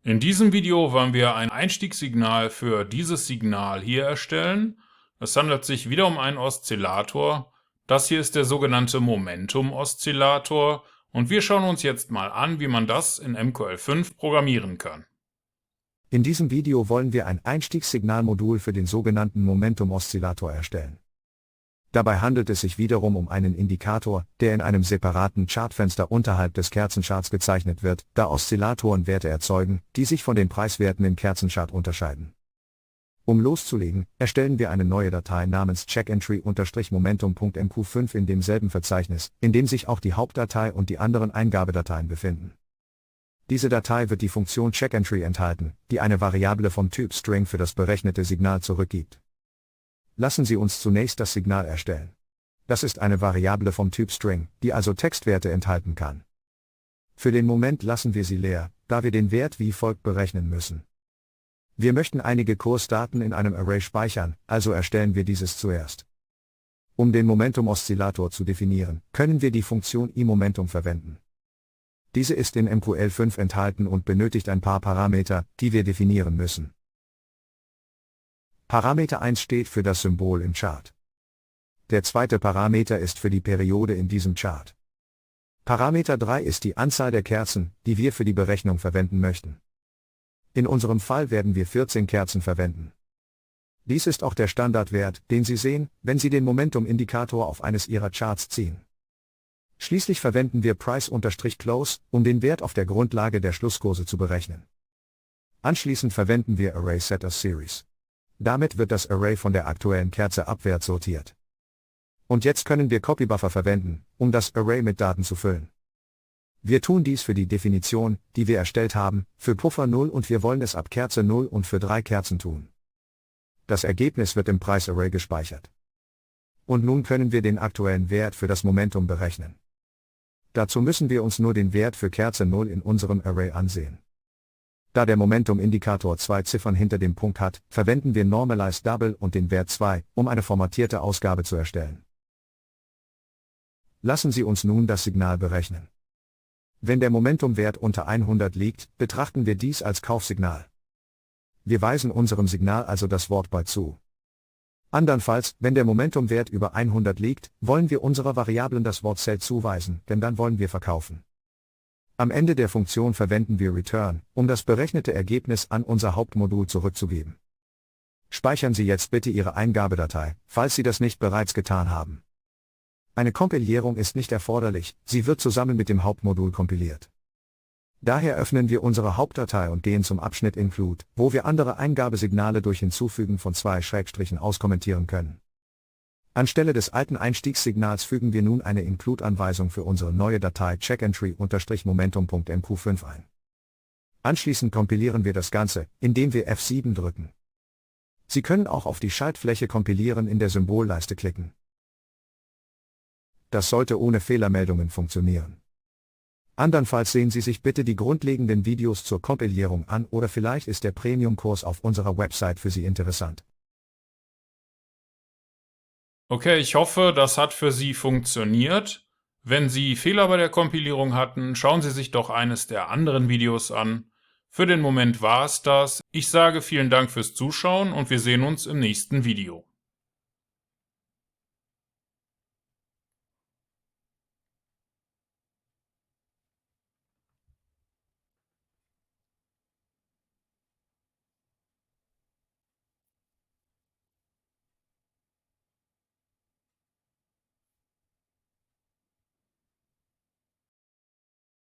In diesem Video wollen wir ein Einstiegssignal für dieses Signal hier erstellen. Es handelt sich wieder um einen Oszillator. Das hier ist der sogenannte Momentum-Oszillator und wir schauen uns jetzt mal an, wie man das in MQL5 programmieren kann. In diesem Video wollen wir ein Einstiegssignalmodul für den sogenannten Momentum-Oszillator erstellen. Dabei handelt es sich wiederum um einen Indikator, der in einem separaten Chartfenster unterhalb des Kerzencharts gezeichnet wird, da Oszillatoren Werte erzeugen, die sich von den Preiswerten im Kerzenchart unterscheiden. Um loszulegen, erstellen wir eine neue Datei namens checkentry-momentum.mq5 in demselben Verzeichnis, in dem sich auch die Hauptdatei und die anderen Eingabedateien befinden. Diese Datei wird die Funktion checkentry enthalten, die eine Variable vom Typ String für das berechnete Signal zurückgibt. Lassen Sie uns zunächst das Signal erstellen. Das ist eine Variable vom Typ String, die also Textwerte enthalten kann. Für den Moment lassen wir sie leer, da wir den Wert wie folgt berechnen müssen. Wir möchten einige Kursdaten in einem Array speichern, also erstellen wir dieses zuerst. Um den Momentum-Oszillator zu definieren, können wir die Funktion iMomentum verwenden. Diese ist in MQL5 enthalten und benötigt ein paar Parameter, die wir definieren müssen. Parameter 1 steht für das Symbol im Chart. Der zweite Parameter ist für die Periode in diesem Chart. Parameter 3 ist die Anzahl der Kerzen, die wir für die Berechnung verwenden möchten. In unserem Fall werden wir 14 Kerzen verwenden. Dies ist auch der Standardwert, den Sie sehen, wenn Sie den Momentum-Indikator auf eines Ihrer Charts ziehen. Schließlich verwenden wir Price_Close, um den Wert auf der Grundlage der Schlusskurse zu berechnen. Anschließend verwenden wir ArraySetterSeries. Damit wird das Array von der aktuellen Kerze abwärts sortiert. Und jetzt können wir Copybuffer verwenden, um das Array mit Daten zu füllen. Wir tun dies für die Definition, die wir erstellt haben, für Puffer 0 und wir wollen es ab Kerze 0 und für 3 Kerzen tun. Das Ergebnis wird im Preisarray gespeichert. Und nun können wir den aktuellen Wert für das Momentum berechnen. Dazu müssen wir uns nur den Wert für Kerze 0 in unserem Array ansehen. Da der Momentum-Indikator 2 Ziffern hinter dem Punkt hat, verwenden wir Normalize Double und den Wert 2, um eine formatierte Ausgabe zu erstellen. Lassen Sie uns nun das Signal berechnen. Wenn der Momentumwert unter 100 liegt, betrachten wir dies als Kaufsignal. Wir weisen unserem Signal also das Wort Buy zu. Andernfalls, wenn der Momentumwert über 100 liegt, wollen wir unserer Variablen das Wort Sell zuweisen, denn dann wollen wir verkaufen. Am Ende der Funktion verwenden wir Return, um das berechnete Ergebnis an unser Hauptmodul zurückzugeben. Speichern Sie jetzt bitte Ihre Eingabedatei, falls Sie das nicht bereits getan haben. Eine Kompilierung ist nicht erforderlich, sie wird zusammen mit dem Hauptmodul kompiliert. Daher öffnen wir unsere Hauptdatei und gehen zum Abschnitt Include, wo wir andere Eingabesignale durch Hinzufügen von 2 Schrägstrichen auskommentieren können. Anstelle des alten Einstiegssignals fügen wir nun eine Include-Anweisung für unsere neue Datei checkentry-momentum.mq5 ein. Anschließend kompilieren wir das Ganze, indem wir F7 drücken. Sie können auch auf die Schaltfläche Kompilieren in der Symbolleiste klicken. Das sollte ohne Fehlermeldungen funktionieren. Andernfalls sehen Sie sich bitte die grundlegenden Videos zur Kompilierung an oder vielleicht ist der Premium-Kurs auf unserer Website für Sie interessant. Okay, ich hoffe, das hat für Sie funktioniert. Wenn Sie Fehler bei der Kompilierung hatten, schauen Sie sich doch eines der anderen Videos an. Für den Moment war es das. Ich sage vielen Dank fürs Zuschauen und wir sehen uns im nächsten Video.